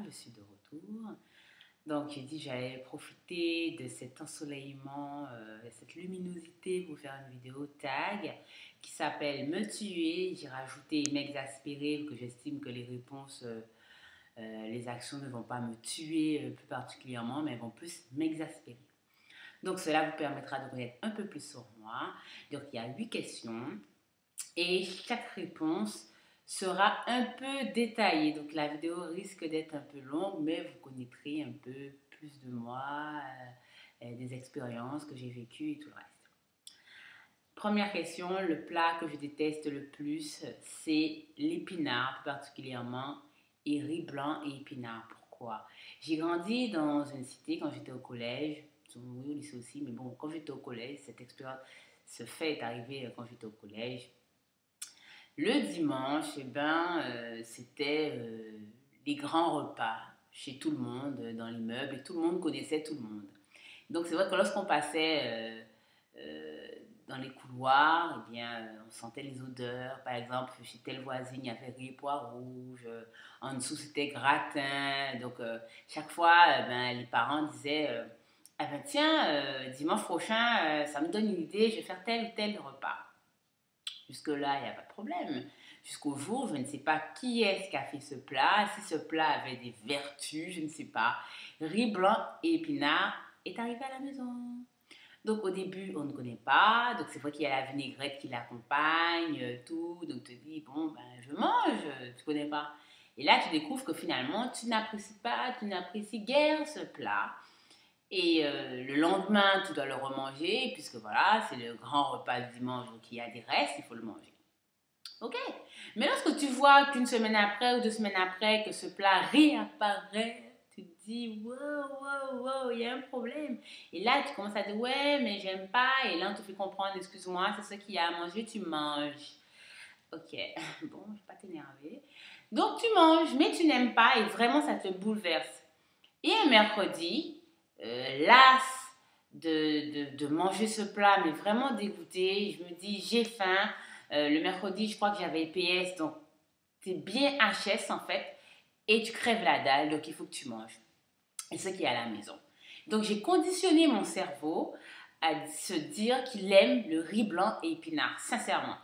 je suis de retour. Donc j'ai dit j'allais profiter de cet ensoleillement, cette luminosité pour faire une vidéo tag qui s'appelle Me tuer. J'ai rajouté m'exaspérer parce que j'estime que les réponses, les actions ne vont pas me tuer plus particulièrement, mais elles vont plus m'exaspérer. Donc cela vous permettra de connaître un peu plus sur moi. Donc il y a 8 questions et chaque réponse sera un peu détaillée. Donc la vidéo risque d'être un peu longue, mais vous connaîtrez un peu plus de moi, des expériences que j'ai vécues et tout le reste. Première question, le plat que je déteste le plus, c'est l'épinard, plus particulièrement, et riz blanc et épinard. Pourquoi? J'ai grandi dans une cité quand j'étais au collège, oui, au lycée aussi, mais bon, quand j'étais au collège, cette expérience, ce fait est arrivé quand j'étais au collège. Le dimanche, c'était les grands repas chez tout le monde, dans l'immeuble, et tout le monde connaissait tout le monde. Donc c'est vrai que lorsqu'on passait dans les couloirs, eh bien, on sentait les odeurs. Par exemple, chez telle voisine, il y avait riz et pois rouges. En dessous, c'était gratin. Donc, chaque fois, les parents disaient ah ben, tiens, dimanche prochain, ça me donne une idée, je vais faire tel ou tel repas. Jusque-là, il n'y a pas de problème. Jusqu'au jour, je ne sais pas qui est-ce qui a fait ce plat, si ce plat avait des vertus, je ne sais pas. Riz blanc et épinards est arrivé à la maison. Donc au début, on ne connaît pas. Donc c'est vrai qu'il y a la vinaigrette qui l'accompagne, tout. Donc tu te dis, bon, ben je mange, tu ne connais pas. Et là, tu découvres que finalement, tu n'apprécies pas, tu n'apprécies guère ce plat. Et le lendemain, tu dois le remanger, puisque voilà, c'est le grand repas du dimanche, donc il y a des restes, il faut le manger. Ok. Mais lorsque tu vois qu'une semaine après ou 2 semaines après que ce plat réapparaît, tu te dis, wow, wow, wow, il y a un problème. Et là, tu commences à dire, ouais, mais j'aime pas. Et là, on te fait comprendre, excuse-moi, c'est ce qu'il y a à manger, tu manges. Ok, bon, je ne vais pas t'énerver. Donc, tu manges, mais tu n'aimes pas et vraiment, ça te bouleverse. Et un mercredi, lasse de manger ce plat, mais vraiment dégoûtée, je me dis, j'ai faim. Le mercredi, je crois que j'avais EPS, donc tu es bien HS en fait, et tu crèves la dalle, donc il faut que tu manges. Et ce qui est à la maison. Donc j'ai conditionné mon cerveau à se dire qu'il aime le riz blanc et épinards, sincèrement.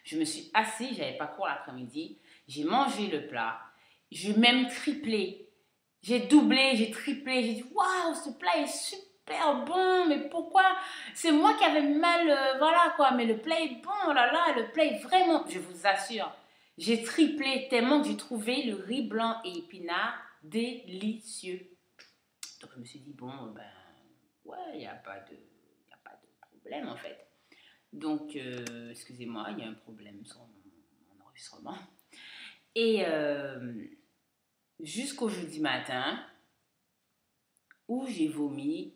Je me suis assise, j'avais pas cours l'après-midi, j'ai mangé le plat, j'ai même triplé, j'ai doublé, j'ai triplé, j'ai dit waouh, ce plat est super bon, mais pourquoi? C'est moi qui avais mal, voilà quoi, mais le plat est bon, oh là là, le plat est vraiment, je vous assure, j'ai triplé tellement que j'ai trouvé le riz blanc et épinards délicieux. Donc je me suis dit, bon, ben, ouais, il n'y a pas de problème en fait. Donc, excusez-moi, il y a un problème sur mon enregistrement. Et jusqu'au jeudi matin, où j'ai vomi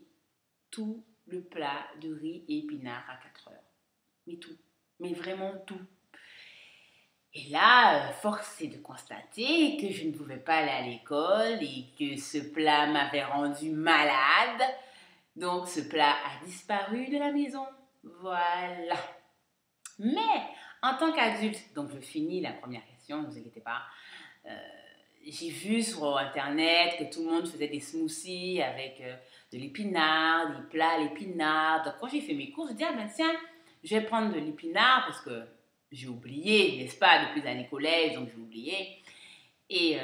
tout le plat de riz et épinards à 4 heures. Mais tout, mais vraiment tout. Et là, force est de constater que je ne pouvais pas aller à l'école et que ce plat m'avait rendu malade. Donc, ce plat a disparu de la maison. Voilà. Mais, en tant qu'adulte, donc je finis la première question, ne vous inquiétez pas, j'ai vu sur Internet que tout le monde faisait des smoothies avec de l'épinard, des plats à l'épinard. Donc, quand j'ai fait mes courses, je dis, ah ben tiens, je vais prendre de l'épinard parce que j'ai oublié, n'est-ce pas, depuis les années collège, donc j'ai oublié. Et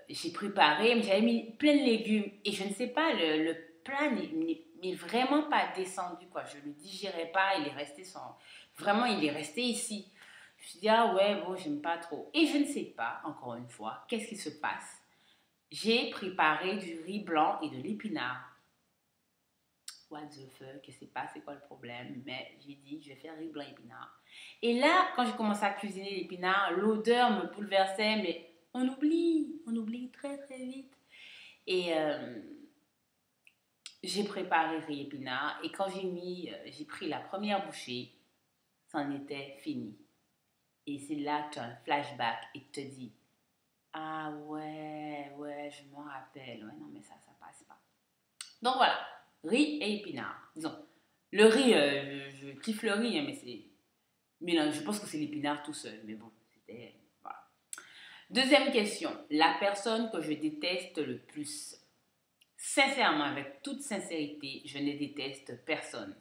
j'ai préparé, mais j'avais mis plein de légumes. Et je ne sais pas, le plat n'est vraiment pas descendu, quoi. Je ne le digérais pas, il est resté sans... Vraiment, il est resté ici. Je me suis dit, ah ouais, bon, j'aime pas trop. Et je ne sais pas, encore une fois, qu'est-ce qui se passe. J'ai préparé du riz blanc et de l'épinard. What the fuck, je sais pas c'est quoi le problème, mais j'ai dit, je vais faire riz blanc et épinard. Et là, quand j'ai commencé à cuisiner l'épinard, l'odeur me bouleversait, mais on oublie très très vite. Et j'ai préparé riz épinard, et quand j'ai pris la première bouchée, c'en était fini. Et c'est là que tu as un flashback et tu te dis, ah ouais, je me rappelle, ouais, non mais ça passe pas. Donc voilà, riz et épinards. Disons, le riz, je kiffe le riz, hein, mais c'est... Mais non, je pense que c'est l'épinard tout seul, mais bon, c'était... Voilà. Deuxième question, la personne que je déteste le plus. Sincèrement, avec toute sincérité, je ne déteste personne.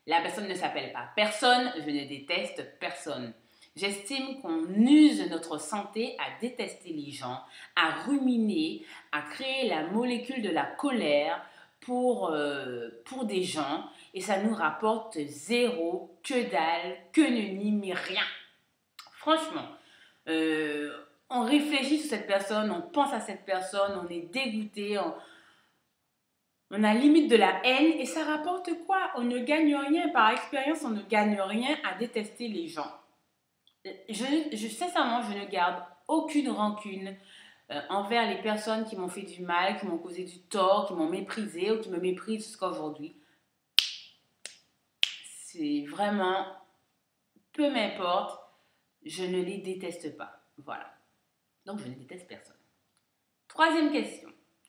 La personne ne s'appelle pas personne, je ne déteste personne. J'estime qu'on use notre santé à détester les gens, à ruminer, à créer la molécule de la colère pour des gens et ça nous rapporte zéro, que dalle, que nenni, mais rien. Franchement, on réfléchit sur cette personne, on pense à cette personne, on est dégoûté, on a limite de la haine et ça rapporte quoi? On ne gagne rien. Par expérience, on ne gagne rien à détester les gens. Sincèrement, je ne garde aucune rancune envers les personnes qui m'ont fait du mal, qui m'ont causé du tort, qui m'ont méprisé ou qui me méprisent jusqu'à aujourd'hui. C'est vraiment, peu m'importe, je ne les déteste pas. Voilà. Donc, je ne déteste personne. Troisième question.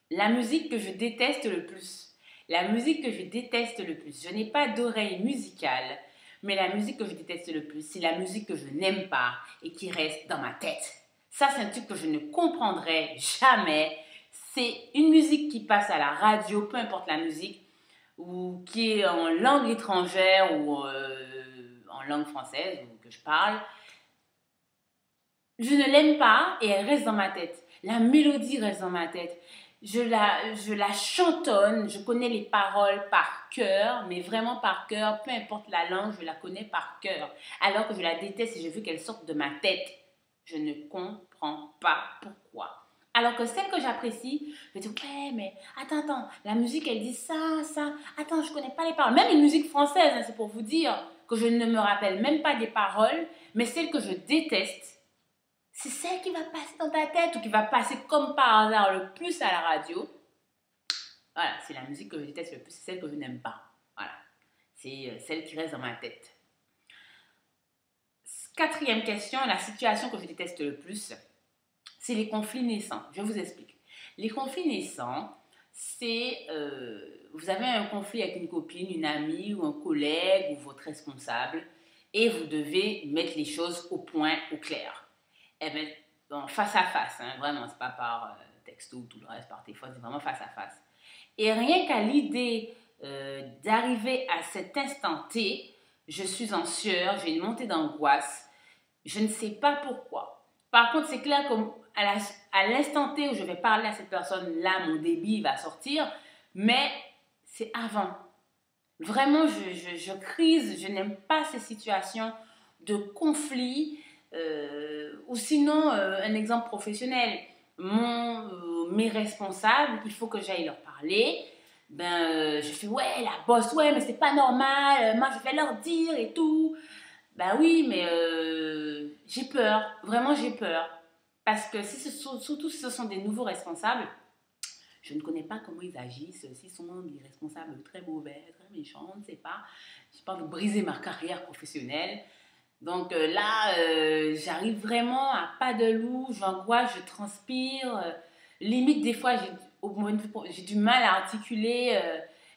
La musique que je déteste le plus. La musique que je déteste le plus. Je n'ai pas d'oreille musicale, mais la musique que je déteste le plus, c'est la musique que je n'aime pas et qui reste dans ma tête. Ça, c'est un truc que je ne comprendrai jamais. C'est une musique qui passe à la radio, peu importe la musique, ou qui est en langue étrangère ou en langue française, ou que je parle. Je ne l'aime pas et elle reste dans ma tête. La mélodie reste dans ma tête. Je la chantonne, je connais les paroles par cœur, mais vraiment par cœur, peu importe la langue, je la connais par cœur. Alors que je la déteste et je veux qu'elle sorte de ma tête. Je ne comprends pas pourquoi. Alors que celle que j'apprécie, je dis, ouais, mais attends, la musique, elle dit ça, attends, je connais pas les paroles. Même une musique française, hein, c'est pour vous dire que je ne me rappelle même pas des paroles, mais celle que je déteste, c'est celle qui va passer dans ta tête ou qui va passer comme par hasard le plus à la radio. Voilà, c'est la musique que je déteste le plus, c'est celle que je n'aime pas. Voilà, c'est celle qui reste dans ma tête. Quatrième question, la situation que je déteste le plus, c'est les conflits naissants. Je vous explique. Les conflits naissants, c'est vous avez un conflit avec une copine, une amie ou un collègue ou votre responsable et vous devez mettre les choses au point, au clair. Eh bien, bon, face à face, hein, vraiment, c'est pas par texto ou tout le reste, par téléphone, c'est vraiment face à face. Et rien qu'à l'idée d'arriver à cet instant T, je suis en sueur, j'ai une montée d'angoisse, je ne sais pas pourquoi. Par contre, c'est clair qu'à l'instant T où je vais parler à cette personne-là, mon débit va sortir, mais c'est avant. Vraiment, je crise, je n'aime pas ces situations de conflit. Ou sinon, un exemple professionnel, mes responsables, il faut que j'aille leur parler. Je fais, ouais, la boss, ouais, mais c'est pas normal, moi je vais leur dire et tout. Ben oui, mais j'ai peur, vraiment j'ai peur. Parce que surtout si ce sont des nouveaux responsables, je ne connais pas comment ils agissent, s'ils sont des responsables très mauvais, très méchants, je ne sais pas. Je n'ai pas envie de briser ma carrière professionnelle. Donc là, j'arrive vraiment à pas de loup, j'angoisse, je transpire. Limite, des fois, j'ai du mal à articuler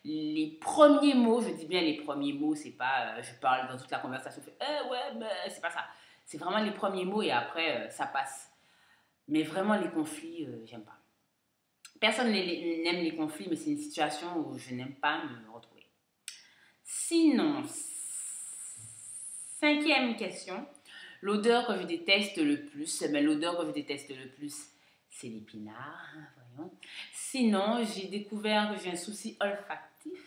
les premiers mots. Je dis bien les premiers mots, c'est pas je parle dans toute la conversation, je fais ouais, mais c'est pas ça. C'est vraiment les premiers mots et après, ça passe. Mais vraiment, les conflits, j'aime pas. Personne n'aime les conflits, mais c'est une situation où je n'aime pas me retrouver. Sinon, cinquième question, l'odeur que je déteste le plus, l'odeur que je déteste le plus, c'est l'épinard, hein, voyons. Sinon, j'ai découvert que j'ai un souci olfactif,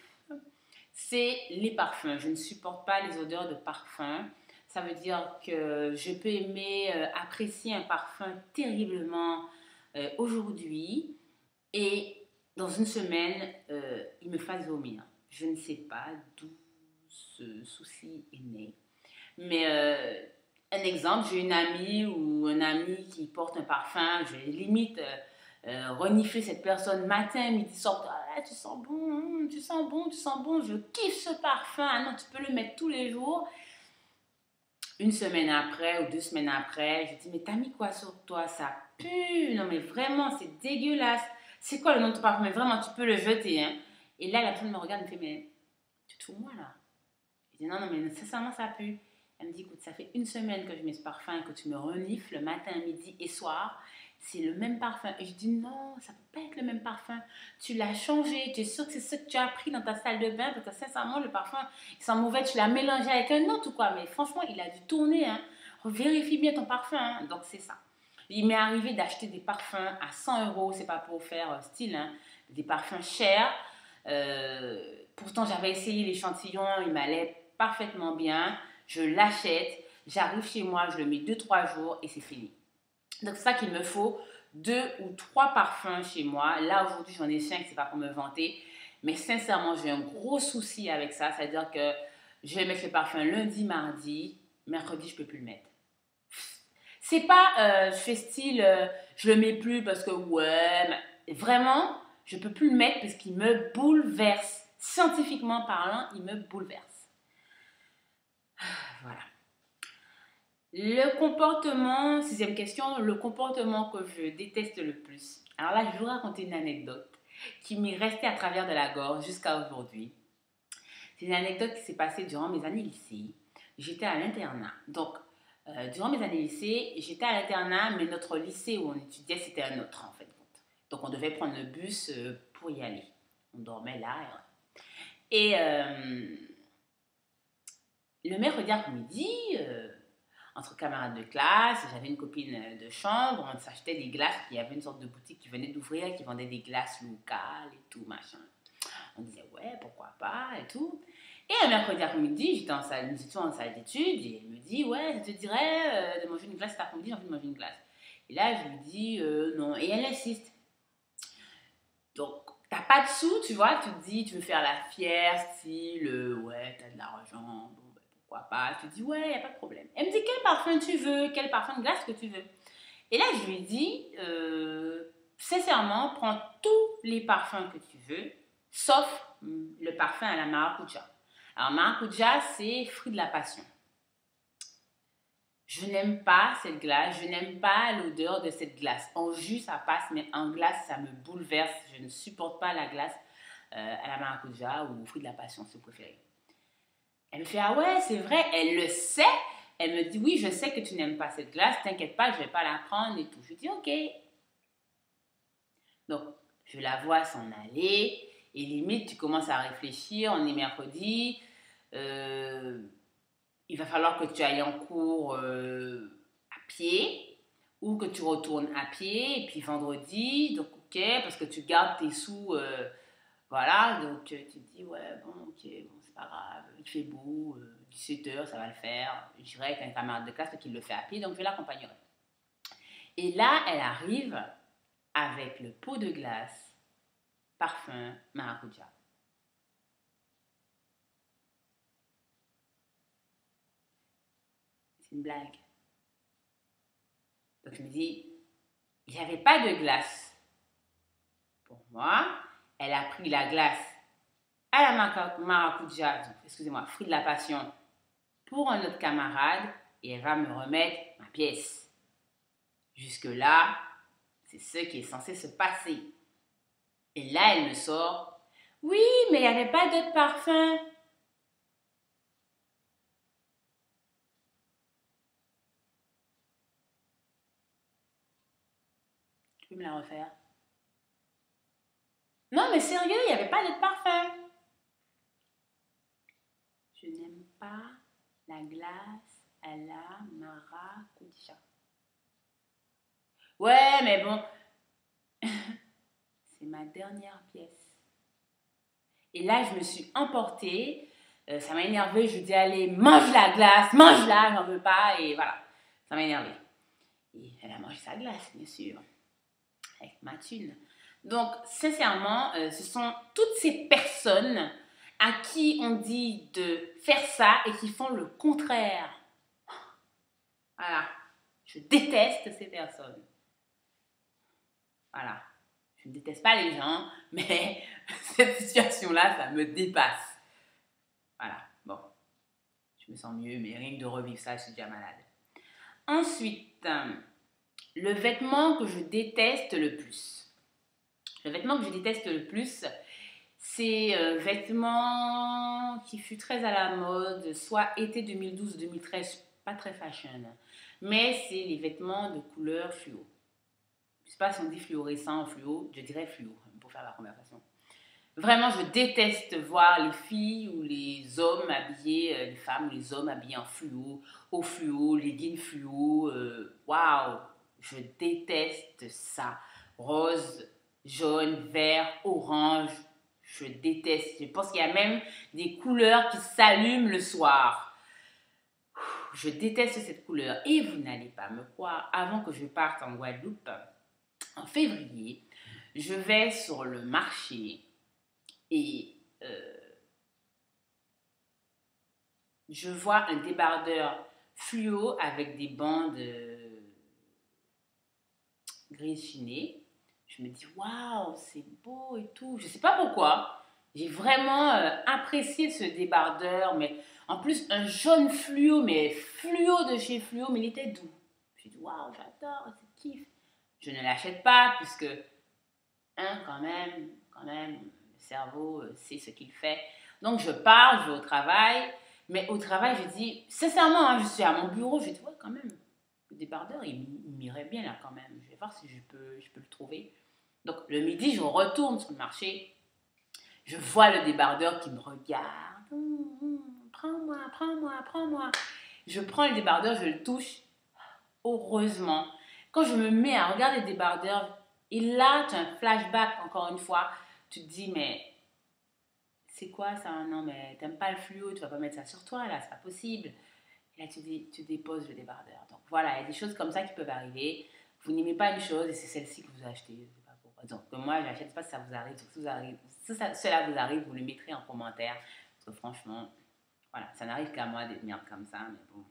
c'est les parfums. Je ne supporte pas les odeurs de parfum. Ça veut dire que je peux aimer, apprécier un parfum terriblement aujourd'hui et dans une semaine, il me fasse vomir. Je ne sais pas d'où ce souci est né. Mais un exemple, j'ai une amie ou un ami qui porte un parfum, je vais limite renifler cette personne matin, midi, soir, ah, tu sens bon, tu sens bon, tu sens bon, je kiffe ce parfum, ah non, tu peux le mettre tous les jours. Une semaine après ou 2 semaines après, je dis, mais t'as mis quoi sur toi? Ça pue, non mais vraiment, c'est dégueulasse. C'est quoi le nom de ton parfum? Mais vraiment, tu peux le jeter. Hein. Et là, la personne me regarde et me fait, mais tu te fous de moi là? Je dis, non, mais sincèrement, ça pue. Elle me dit, écoute, ça fait une semaine que je mets ce parfum et que tu me renifles matin, midi et soir. C'est le même parfum. Et je dis, non, ça ne peut pas être le même parfum. Tu l'as changé. Tu es sûre que c'est ce que tu as pris dans ta salle de bain? Parce que sincèrement, le parfum, il sent mauvais. Tu l'as mélangé avec un autre ou quoi? Mais franchement, il a dû tourner. Hein. Vérifie bien ton parfum. Hein. Donc, c'est ça. Il m'est arrivé d'acheter des parfums à 100 euros. C'est pas pour faire style. Hein. Des parfums chers. Pourtant, j'avais essayé l'échantillon. Il m'allait parfaitement bien. Je l'achète, j'arrive chez moi, je le mets 2-3 jours et c'est fini. Donc c'est ça qu'il me faut 2 ou 3 parfums chez moi. Là aujourd'hui j'en ai 5, c'est pas pour me vanter. Mais sincèrement j'ai un gros souci avec ça. C'est-à-dire que je vais mettre le parfum lundi, mardi, mercredi je peux plus le mettre. C'est pas je fais style je le mets plus parce que ouais, mais vraiment je peux plus le mettre parce qu'il me bouleverse. Scientifiquement parlant, il me bouleverse. Voilà. Le comportement, sixième question, le comportement que je déteste le plus. Alors là, je vais vous raconter une anecdote qui m'est restée à travers de la gorge jusqu'à aujourd'hui. C'est une anecdote qui s'est passée durant mes années lycée. J'étais à l'internat. Donc, durant mes années lycée, j'étais à l'internat, mais notre lycée où on étudiait, c'était un autre en fait. Donc, on devait prendre le bus pour y aller. On dormait là. Et le mercredi après-midi, entre camarades de classe, j'avais une copine de chambre, on s'achetait des glaces, il y avait une sorte de boutique qui venait d'ouvrir, qui vendait des glaces locales et tout, machin. On disait, ouais, pourquoi pas, et tout. Et un mercredi après-midi, nous étions en salle d'études, et elle me dit, ouais, ça te dirait de manger une glace cet après-midi, j'ai envie de manger une glace. Et là, je lui dis, non. Et elle insiste. Donc, t'as pas de sous, tu vois, tu te dis, tu veux faire la fière, style, ouais, t'as de l'argent, bon, ben, pourquoi pas. Tu te dis, ouais, y a pas de problème. Elle me dit, quel parfum tu veux, quel parfum de glace que tu veux. Et là, je lui dis, sincèrement, prends tous les parfums que tu veux, sauf le parfum à la maracuja. Alors, maracuja, c'est fruit de la passion. Je n'aime pas cette glace, je n'aime pas l'odeur de cette glace. En jus, ça passe, mais en glace, ça me bouleverse. Je ne supporte pas la glace à la maracuja ou fruit de la passion, si vous préférez. Elle me fait, ah ouais, c'est vrai, elle le sait. Elle me dit, oui, je sais que tu n'aimes pas cette glace, t'inquiète pas, je ne vais pas la prendre et tout. Je dis, ok. Donc, je la vois s'en aller et limite, tu commences à réfléchir, on est mercredi, il va falloir que tu ailles en cours à pied ou que tu retournes à pied. Et puis vendredi, donc ok, parce que tu gardes tes sous, voilà. Donc tu te dis, ouais, bon, ok, bon, c'est pas grave, il fait beau, 17h, ça va le faire. J'irai avec un camarade de classe qui le fait à pied, donc je l'accompagnerai. Et là, elle arrive avec le pot de glace, parfum, maracuja. C'est une blague. Donc je me dis, il n'y avait pas de glace. Pour moi, elle a pris la glace à la maracuja, excusez-moi, fruit de la passion, pour un autre camarade et elle va me remettre ma pièce. Jusque-là, c'est ce qui est censé se passer. Et là, elle me sort, oui, mais il n'y avait pas d'autre parfum. Tu peux me la refaire? Non, mais sérieux, il n'y avait pas d'autre parfum. Je n'aime pas la glace à la maracuja. Ouais, mais bon, c'est ma dernière pièce. Et là, je me suis emportée. Ça m'a énervée. Je lui dis, allez, mange la glace, mange-la, j'en veux pas. Et voilà, ça m'a énervée. Et elle a mangé sa glace, bien sûr, avec ma thune. Donc, sincèrement, ce sont toutes ces personnes à qui on dit de faire ça et qui font le contraire. Voilà. Je déteste ces personnes. Voilà. Je ne déteste pas les gens, mais cette situation-là, ça me dépasse. Voilà. Bon. Je me sens mieux, mais rien que de revivre ça, je suis déjà malade. Ensuite, le vêtement que je déteste le plus. Le vêtement que je déteste le plus, c'est vêtement qui fut très à la mode, soit été 2012 ou 2013, pas très fashion, mais c'est les vêtements de couleur fluo. Je ne sais pas si on dit fluorescent ou fluo, je dirais fluo pour faire la conversation. Vraiment, je déteste voir les filles ou les hommes habillés, les femmes ou les hommes habillés en fluo, au fluo, leggings fluo. Waouh, je déteste ça. Rose, jaune, vert, orange, je déteste. Je pense qu'il y a même des couleurs qui s'allument le soir. Je déteste cette couleur. Et vous n'allez pas me croire, avant que je parte en Guadeloupe, en février, je vais sur le marché et je vois un débardeur fluo avec des bandes gris chiné. Je me dis, waouh, c'est beau et tout. Je ne sais pas pourquoi. J'ai vraiment apprécié ce débardeur, mais en plus, un jaune fluo, mais fluo de chez fluo, mais il était doux. Je me dis, waouh, j'adore, c'est kiff. Je ne l'achète pas, puisque, quand même, le cerveau sait ce qu'il fait. Donc, je pars, je vais au travail. Mais au travail, je dis, sincèrement, hein, je suis à mon bureau, je dis, ouais, quand même, le débardeur, il m'irait bien là quand même. Je vais voir si je peux le trouver. Donc, le midi, je retourne sur le marché. Je vois le débardeur qui me regarde. Prends-moi, prends-moi, prends-moi. Je prends le débardeur, je le touche. Heureusement, quand je me mets à regarder le débardeur, et là, tu as un flashback, encore une fois. Tu te dis, mais c'est quoi ça? Non, mais t'aimes pas le fluo, tu vas pas mettre ça sur toi, là, c'est pas possible. Et là, tu déposes le débardeur. Donc voilà, il y a des choses comme ça qui peuvent arriver. Vous n'aimez pas une chose et c'est celle-ci que vous achetez. Je sais pas pourquoi. Donc moi, j'achète pas si ça vous arrive. Si cela vous arrive, vous le mettrez en commentaire. Parce que franchement, voilà, ça n'arrive qu'à moi d'être merde comme ça, mais bon,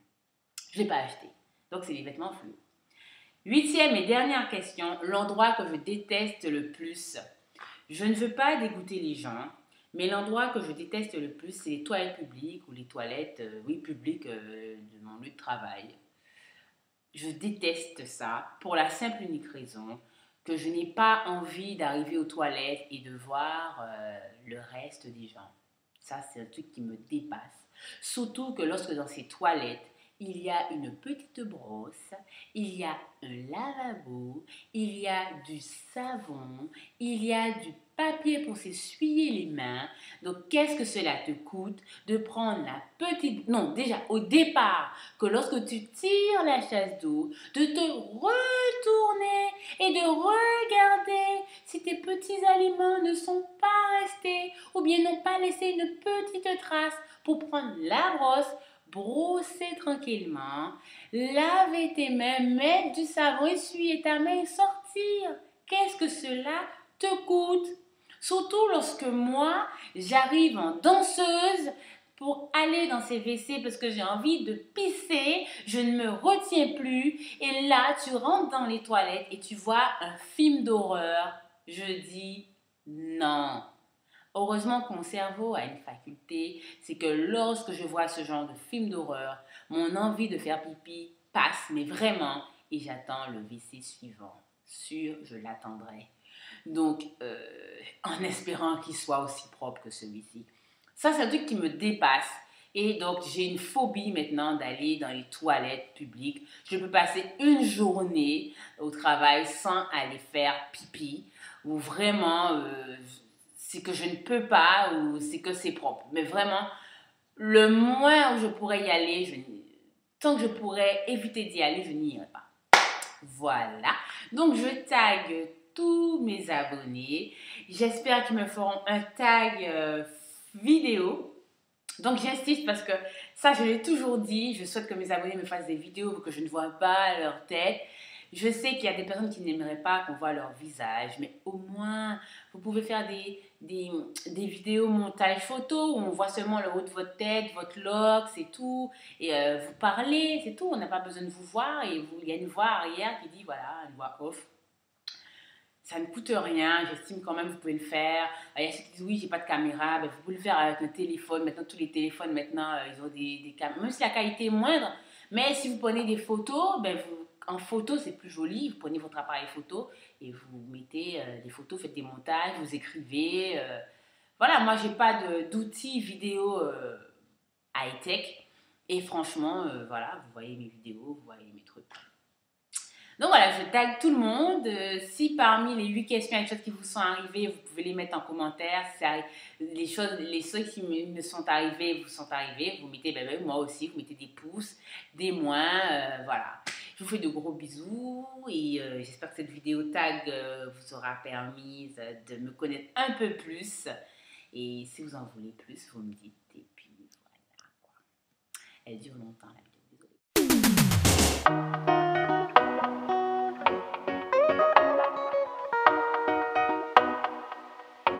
je l'ai pas acheté. Donc c'est des vêtements fluo. 8e et dernière question, l'endroit que je déteste le plus. Je ne veux pas dégoûter les gens, mais l'endroit que je déteste le plus, c'est les toilettes publiques ou les toilettes, publiques de mon lieu de travail. Je déteste ça pour la simple et unique raison que je n'ai pas envie d'arriver aux toilettes et de voir le reste des gens. Ça, c'est un truc qui me dépasse. Surtout que lorsque dans ces toilettes, il y a une petite brosse, il y a un lavabo, il y a du savon, il y a du papier pour s'essuyer les mains. Donc, qu'est-ce que cela te coûte de prendre la petite... Non, déjà, au départ, que lorsque tu tires la chasse d'eau, de te retourner et de regarder si tes petits aliments ne sont pas restés ou bien n'ont pas laissé une petite trace pour prendre la brosse, brosser tranquillement, laver tes mains, mettre du savon, essuyer ta main et sortir. Qu'est-ce que cela te coûte? Surtout lorsque moi, j'arrive en danseuse pour aller dans ces WC parce que j'ai envie de pisser, je ne me retiens plus. Et là, tu rentres dans les toilettes et tu vois un film d'horreur. Je dis non. Heureusement que mon cerveau a une faculté, c'est que lorsque je vois ce genre de film d'horreur, mon envie de faire pipi passe, mais vraiment, et j'attends le WC suivant. Sûr, je l'attendrai. Donc, en espérant qu'il soit aussi propre que celui-ci. Ça, c'est un truc qui me dépasse. Et donc, j'ai une phobie maintenant d'aller dans les toilettes publiques. Je peux passer une journée au travail sans aller faire pipi. Ou vraiment, c'est que je ne peux pas ou c'est que c'est propre. Mais vraiment, le moins où je pourrais y aller, tant que je pourrais éviter d'y aller, je n'y irai pas. Voilà. Donc, je tag tous mes abonnés. J'espère qu'ils me feront un tag vidéo. Donc, j'insiste parce que ça, je l'ai toujours dit. Je souhaite que mes abonnés me fassent des vidéos pour que je ne vois pas leur tête. Je sais qu'il y a des personnes qui n'aimeraient pas qu'on voit leur visage, mais au moins, vous pouvez faire des vidéos montage photo où on voit seulement le haut de votre tête, votre look, c'est tout. Et vous parlez, c'est tout. On n'a pas besoin de vous voir. Et il y a une voix arrière qui dit, voilà, une voix off. Ça ne coûte rien, j'estime quand même que vous pouvez le faire. Il y a ceux qui disent oui, j'ai pas de caméra, ben, vous pouvez le faire avec un téléphone. Maintenant, tous les téléphones, maintenant, ils ont des caméras. Même si la qualité est moindre, mais si vous prenez des photos, ben, en photo, c'est plus joli. Vous prenez votre appareil photo et vous mettez des photos, faites des montages, vous écrivez. voilà, moi, j'ai pas d'outils vidéo high-tech. Et franchement, voilà, vous voyez mes vidéos, vous voyez mes trucs. Donc voilà, je tag tout le monde. Si parmi les 8 questions, il y a des choses qui vous sont arrivées, vous pouvez les mettre en commentaire. Si les choses qui me sont arrivées, vous sont arrivées, vous mettez, ben, moi aussi, vous mettez des pouces, des moins, voilà. Je vous fais de gros bisous et j'espère que cette vidéo tag vous aura permis de me connaître un peu plus. Et si vous en voulez plus, vous me dites. Et puis voilà, quoi. Elle dure longtemps, la vidéo.